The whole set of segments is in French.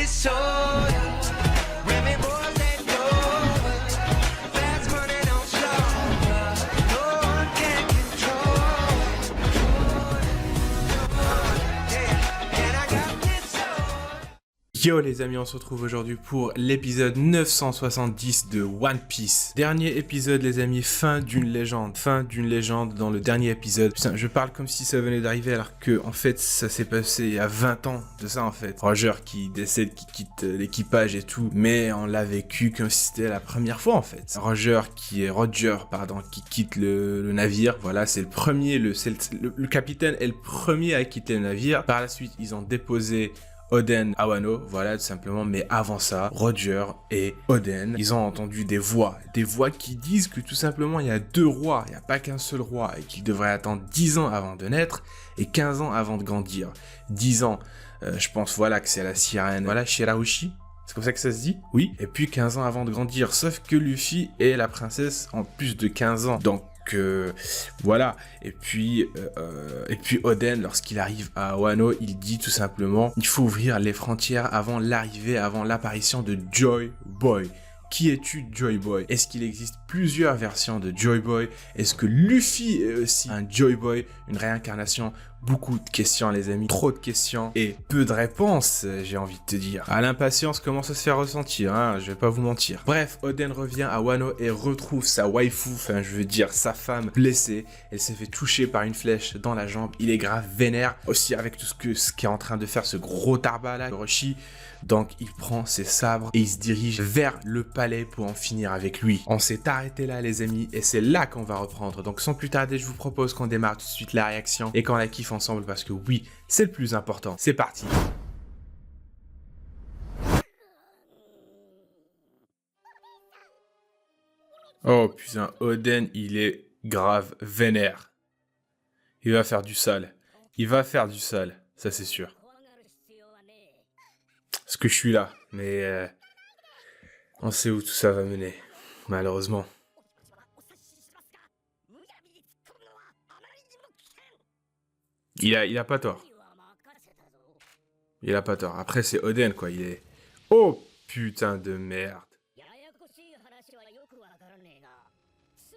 disorder. Women boys that know fast money don't slow. No one can control. Yeah, and I got disorder. Yo les amis, on se retrouve aujourd'hui pour l'épisode 970 de One Piece. Dernier épisode les amis, fin d'une légende dans le dernier épisode. Putain, je parle comme si ça venait d'arriver alors que en fait ça s'est passé il y a 20 ans de ça en fait. Roger qui décède, qui quitte l'équipage et tout, mais on l'a vécu comme si c'était la première fois en fait. Roger qui quitte le navire, voilà c'est le premier, le capitaine est le premier à quitter le navire. Par la suite ils ont déposé Oden à Wano, voilà tout simplement, mais avant ça, Roger et Oden, ils ont entendu des voix qui disent que tout simplement il y a deux rois, il n'y a pas qu'un seul roi, et qu'ils devraient attendre 10 ans avant de naître, et 15 ans avant de grandir. 10 ans, je pense voilà que c'est la sirène, voilà Shirahoshi, c'est comme ça que ça se dit? Oui. Et puis 15 ans avant de grandir, sauf que Luffy est la princesse en plus de 15 ans, donc voilà. Et puis Oden, lorsqu'il arrive à Wano, il dit tout simplement il faut ouvrir les frontières avant l'apparition de Joy Boy. Qui es-tu, Joy Boy? Est-ce qu'il existe plusieurs versions de Joy Boy? Est-ce que Luffy est aussi un Joy Boy, une réincarnation? Beaucoup de questions les amis, trop de questions et peu de réponses, j'ai envie de te dire. Ah, l'impatience commence à se faire ressentir, hein, je vais pas vous mentir. Bref, Oden revient à Wano et retrouve sa waifu, enfin je veux dire sa femme blessée. Elle s'est fait toucher par une flèche dans la jambe, il est grave vénère. Aussi avec tout ce qu'est en train de faire ce gros tarba là, Orochi. Donc il prend ses sabres et il se dirige vers le palais pour en finir avec lui. On s'est arrêté là les amis et c'est là qu'on va reprendre. Donc sans plus tarder, je vous propose qu'on démarre tout de suite la réaction et qu'on la kiffe ensemble parce que oui, c'est le plus important. C'est parti. Oh putain, Oden, il est grave vénère. Il va faire du sale. Ça c'est sûr. Parce que je suis là, mais on sait où tout ça va mener, malheureusement. Il a pas tort. Il a pas tort. Après, c'est Oden, quoi. Il est... Oh, putain de merde.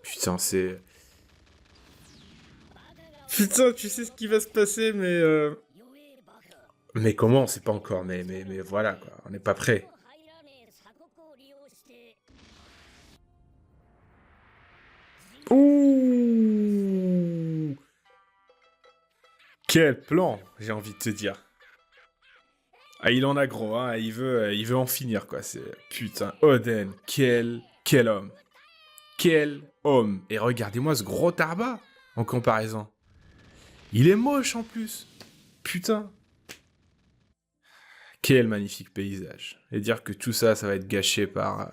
Putain, c'est... Putain, tu sais ce qui va se passer, mais... Mais comment? On sait pas encore, mais voilà, quoi. On n'est pas prêt. Ouh! Quel plan, j'ai envie de te dire. Ah, il en a gros, hein. Il veut en finir, quoi. C'est... Putain, Oden, quel homme. Quel homme. Et regardez-moi ce gros tarba, en comparaison. Il est moche, en plus. Putain. Quel magnifique paysage. Et dire que tout ça, ça va être gâché par...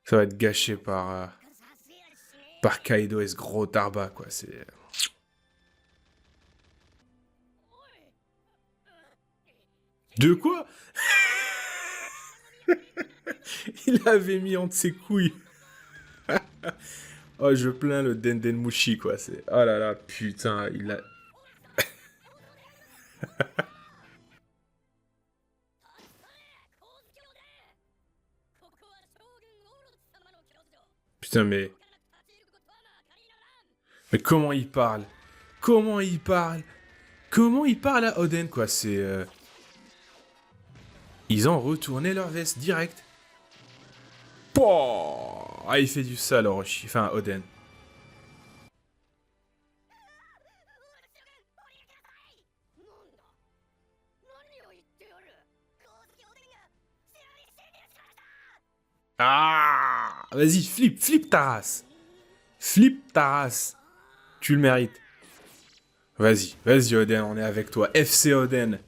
Ça va être gâché par Kaido et ce gros tarba, quoi. C'est... De quoi? Il avait mis entre ses couilles. Oh, je plains le Dendenmushi, quoi. C'est... Oh là là, putain, il a... Putain, mais comment il parle? Comment il parle à Oden, quoi? C'est... Ils ont retourné leur veste direct. Pouah, ah, il fait du sale, Orochi. Enfin, Oden. Ah! Vas-y, flippe ta race. Flippe ta race. Tu le mérites. Vas-y, Oden, on est avec toi. FC Oden.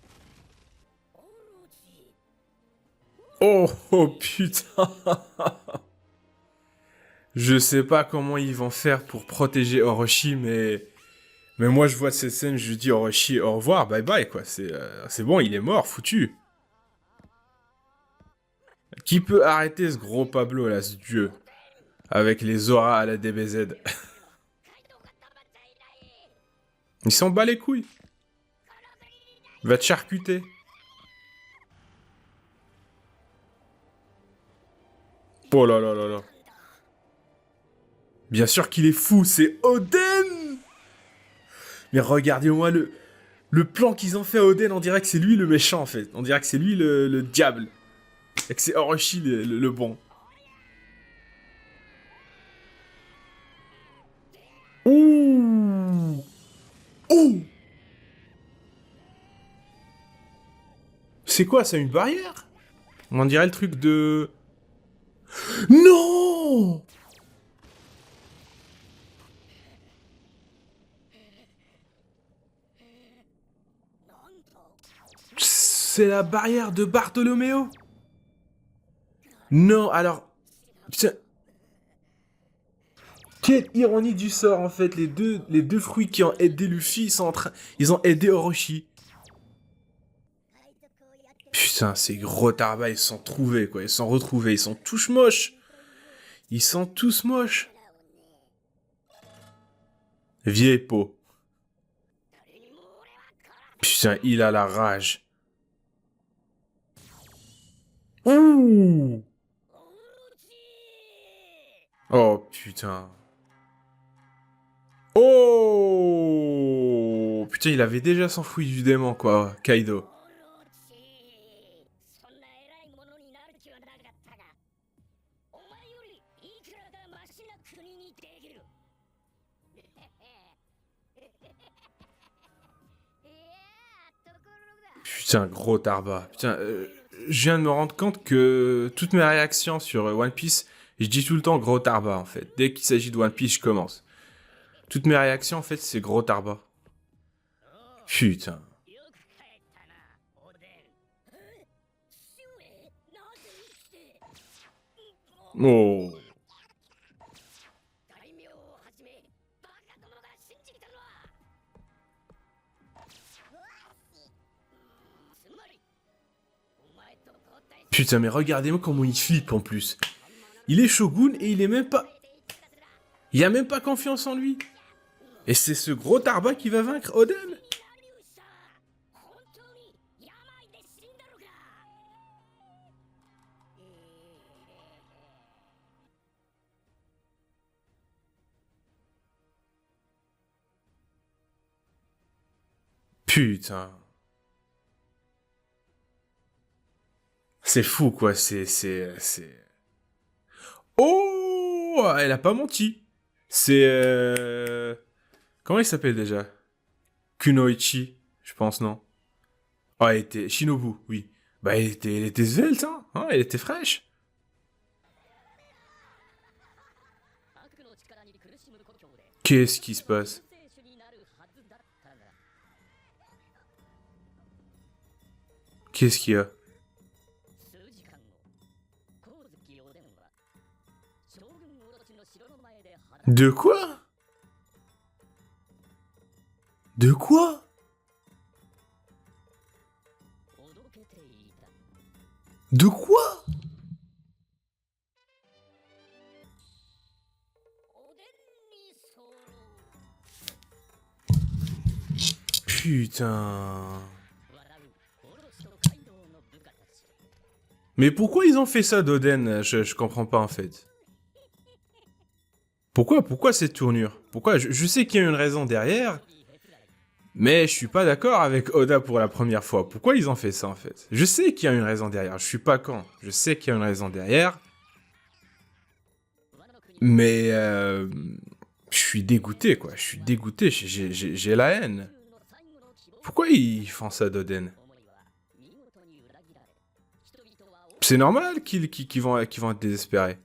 Oh putain. Je sais pas comment ils vont faire pour protéger Orochi, mais moi je vois cette scène, je dis Orochi au revoir, bye bye quoi. C'est bon, il est mort, foutu. Qui peut arrêter ce gros Pablo là, ce dieu, avec les auras à la DBZ? Il s'en bat les couilles. Il va te charcuter. Oh là là là là. Bien sûr qu'il est fou, c'est Oden. Mais regardez-moi le plan qu'ils ont fait à Oden, on dirait que c'est lui le méchant en fait. On dirait que c'est lui le diable. Et que c'est Orochi le bon. Ouh. Ouh. C'est quoi ça, une barrière? On dirait le truc de... Non. C'est la barrière de Bartholoméo. Non, alors... Putain... Quelle ironie du sort, en fait. Les deux fruits qui ont aidé Luffy, ils ont aidé Orochi. Putain, ces gros tarbas, ils se sont trouvés, quoi. Ils se sont retrouvés. Ils sont tous moches. Ils sont tous moches. Vieille peau. Putain, il a la rage. Ouh. Oh, putain. Oh. Putain, il avait déjà s'enfoui du démon, quoi, Kaido. Putain, gros tarba. Putain, je viens de me rendre compte que toutes mes réactions sur One Piece, je dis tout le temps gros tarba, en fait. Dès qu'il s'agit de One Piece, je commence. Toutes mes réactions, en fait, c'est gros tarba. Putain. Oh. Putain, mais regardez-moi comment il flippe en plus. Il est shogun et il est même pas... Il a même pas confiance en lui. Et c'est ce gros tarba qui va vaincre Oden. Putain. C'est fou, quoi. Oh, elle a pas menti. C'est... Comment il s'appelle déjà? Kunoichi, je pense, non? Oh, elle était... Shinobu, oui. Bah, elle était svelte, hein, elle était fraîche. Qu'est-ce qui se passe? Qu'est-ce qu'il y a? De quoi? De quoi? De quoi? Putain. Mais pourquoi ils ont fait ça d'Oden? Je comprends pas en fait. Pourquoi cette tournure? Pourquoi je sais qu'il y a une raison derrière, mais je suis pas d'accord avec Oda pour la première fois. Pourquoi ils ont fait ça en fait? Je sais qu'il y a une raison derrière, je suis pas con. Je sais qu'il y a une raison derrière. Mais je suis dégoûté quoi, je suis dégoûté, j'ai la haine. Pourquoi ils font ça d'Oden? C'est normal qu'ils vont être désespérés.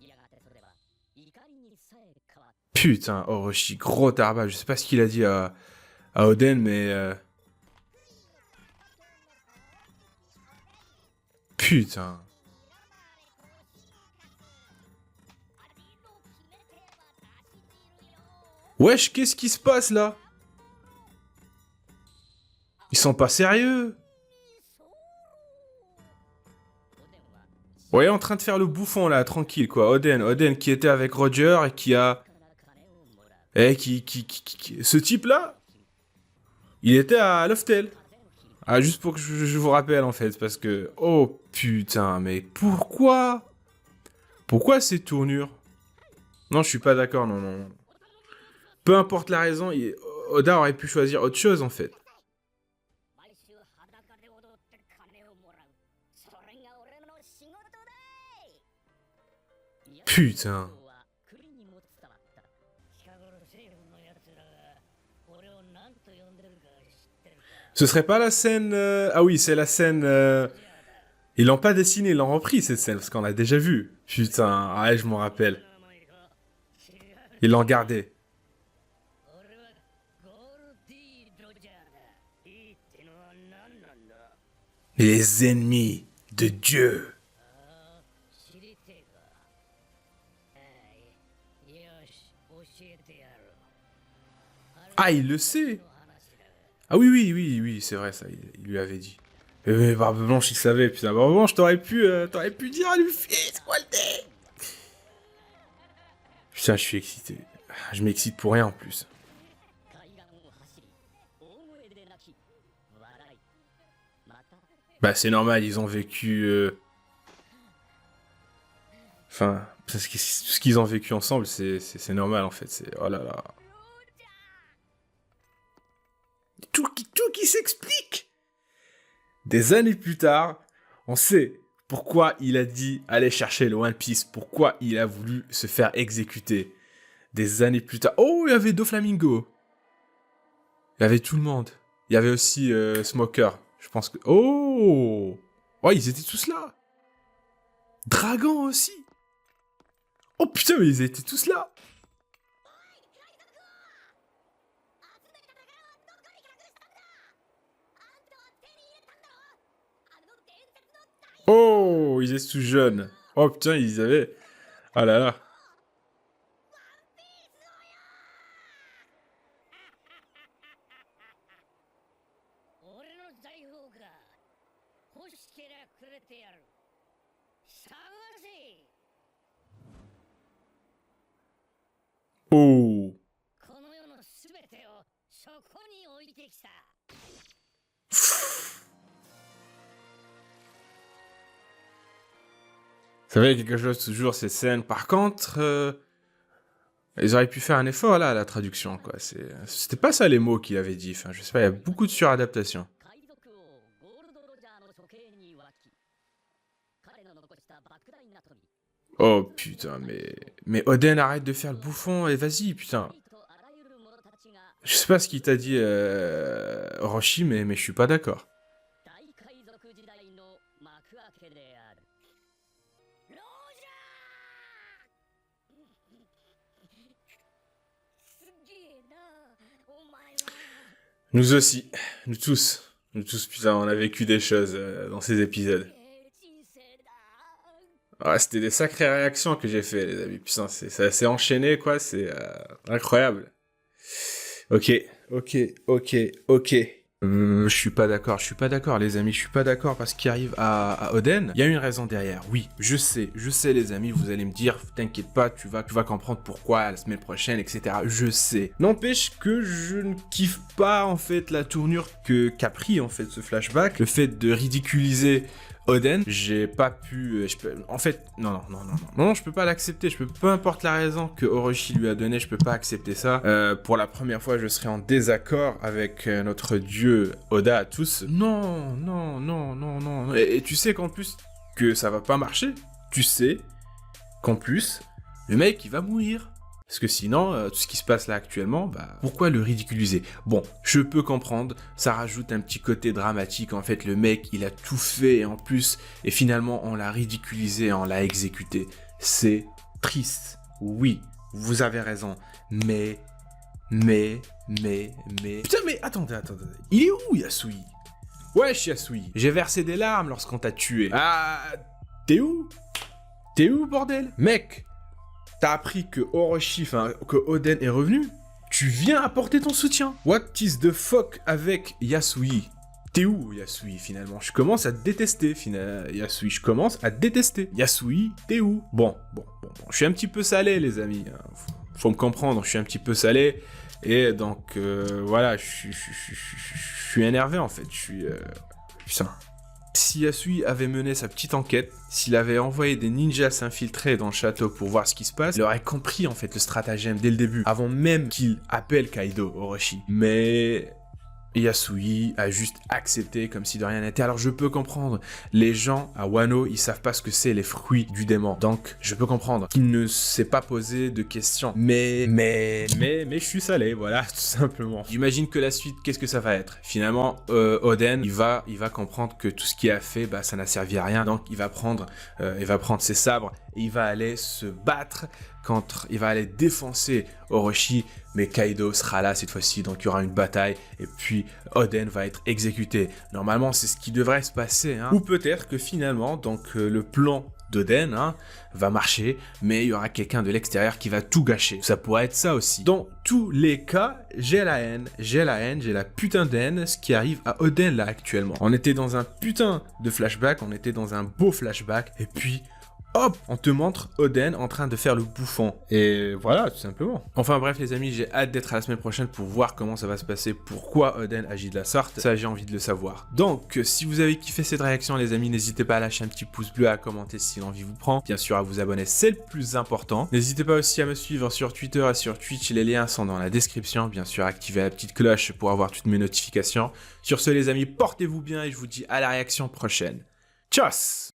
Putain, Orochi, gros tarba, je sais pas ce qu'il a dit à Oden, mais... Putain. Wesh, qu'est-ce qui se passe là? Ils sont pas sérieux. Ouais, en train de faire le bouffon là, tranquille quoi. Oden qui était avec Roger et qui a... Ce type là, il était à Loftel. Ah, juste pour que je vous rappelle en fait, parce que... Oh putain, mais pourquoi? Pourquoi ces tournures? Non, je suis pas d'accord, non, non, non. Peu importe la raison, Oda aurait pu choisir autre chose, en fait. Putain. Ce serait pas la scène... Ah oui, c'est la scène... Ils l'ont pas dessinée, ils l'ont repris, cette scène, parce qu'on l'a déjà vue. Putain, ouais, je m'en rappelle. Ils l'ont gardé. Les ennemis de Dieu. Ah, il le sait. Ah oui, oui, oui, oui, c'est vrai, ça, il lui avait dit. Mais Barbe Blanche, il savait, putain. Barbe Blanche, t'aurais pu dire à Luffy, c'est quoi le dé? Putain, je suis excité. Je m'excite pour rien en plus. Bah, c'est normal, ils ont vécu. Enfin, parce que ce qu'ils ont vécu ensemble, c'est normal en fait. Oh là là. Tout qui s'explique. Des années plus tard, on sait pourquoi il a dit aller chercher le One Piece, pourquoi il a voulu se faire exécuter. Des années plus tard. Oh, il y avait Doflamingo. Il y avait tout le monde. Il y avait aussi Smoker. Je pense que... Oh! Oh, ils étaient tous là. Dragon aussi. Oh putain, mais ils étaient tous là. Oh, ils étaient tous jeunes. Oh putain, ils avaient... Ah là là. Oh. Ça fait quelque chose toujours ces scènes. Par contre, ils auraient pu faire un effort là à la traduction quoi. C'était pas ça les mots qu'il avait dit. Enfin, je sais pas, il y a beaucoup de suradaptation. Oh putain, mais Oden arrête de faire le bouffon et vas-y putain. Je sais pas ce qu'il t'a dit Orochi, mais je suis pas d'accord. Nous aussi, nous tous, putain, on a vécu des choses dans ces épisodes. Ouais, c'était des sacrées réactions que j'ai fait, les amis. Putain, ça s'est enchaîné, quoi, c'est incroyable. Ok. Je suis pas d'accord, les amis, je suis pas d'accord parce qu'il arrive à Oden. Il y a une raison derrière, oui, je sais, les amis, vous allez me dire, t'inquiète pas, tu vas comprendre pourquoi la semaine prochaine, etc. Je sais. N'empêche que je ne kiffe pas, en fait, la tournure qu'a pris, en fait, ce flashback. Le fait de ridiculiser Oden, j'ai pas pu... en fait, non, je peux pas l'accepter. Peu importe la raison que Orochi lui a donnée, je peux pas accepter ça. Pour la première fois, je serai en désaccord avec notre dieu Oda à tous. Non. Et tu sais qu'en plus, que ça va pas marcher. Tu sais qu'en plus, le mec, il va mourir. Parce que sinon, tout ce qui se passe là actuellement, bah, pourquoi le ridiculiser? Bon, je peux comprendre, ça rajoute un petit côté dramatique, en fait, le mec, il a tout fait, en plus, et finalement, on l'a ridiculisé, on l'a exécuté. C'est triste, oui, vous avez raison, mais... Putain, mais attendez, il est où, Yasui? Wesh, Yasui, j'ai versé des larmes lorsqu'on t'a tué. Ah, t'es où? Bordel? Mec, t'as appris que Orochi, que Oden est revenu, tu viens apporter ton soutien. What is the fuck avec Yasui? T'es où, Yasui, finalement? Je commence à détester, Yasui, Yasui, t'es où? Bon, je suis un petit peu salé, les amis. Faut me comprendre, je suis un petit peu salé. Et donc, voilà, je suis énervé, en fait. Putain. Si Yasui avait mené sa petite enquête, s'il avait envoyé des ninjas s'infiltrer dans le château pour voir ce qui se passe, il aurait compris en fait le stratagème dès le début, avant même qu'il appelle Kaido Orochi. Mais Yasui a juste accepté comme si de rien n'était. Alors je peux comprendre, les gens à Wano, ils savent pas ce que c'est les fruits du démon. Donc je peux comprendre qu'il ne s'est pas posé de questions. Mais je suis salé, voilà, tout simplement. J'imagine que la suite, qu'est-ce que ça va être? Finalement, Oden, il va comprendre que tout ce qu'il a fait, bah ça n'a servi à rien. Donc il va prendre ses sabres et il va aller se battre contre, il va aller défoncer Orochi, mais Kaido sera là cette fois-ci, donc il y aura une bataille, et puis Oden va être exécuté. Normalement, c'est ce qui devrait se passer, hein. Ou peut-être que finalement, donc le plan d'Oden va marcher, mais il y aura quelqu'un de l'extérieur qui va tout gâcher. Ça pourrait être ça aussi. Dans tous les cas, j'ai la putain de haine, ce qui arrive à Oden là actuellement. On était dans un putain de flashback, on était dans un beau flashback, et puis hop, on te montre Oden en train de faire le bouffon. Et voilà, tout simplement. Enfin bref les amis, j'ai hâte d'être à la semaine prochaine pour voir comment ça va se passer, pourquoi Oden agit de la sorte. Ça, j'ai envie de le savoir. Donc, si vous avez kiffé cette réaction les amis, n'hésitez pas à lâcher un petit pouce bleu, à commenter si l'envie vous prend. Bien sûr, à vous abonner, c'est le plus important. N'hésitez pas aussi à me suivre sur Twitter et sur Twitch, les liens sont dans la description. Bien sûr, activez la petite cloche pour avoir toutes mes notifications. Sur ce les amis, portez-vous bien et je vous dis à la réaction prochaine. Tchuss!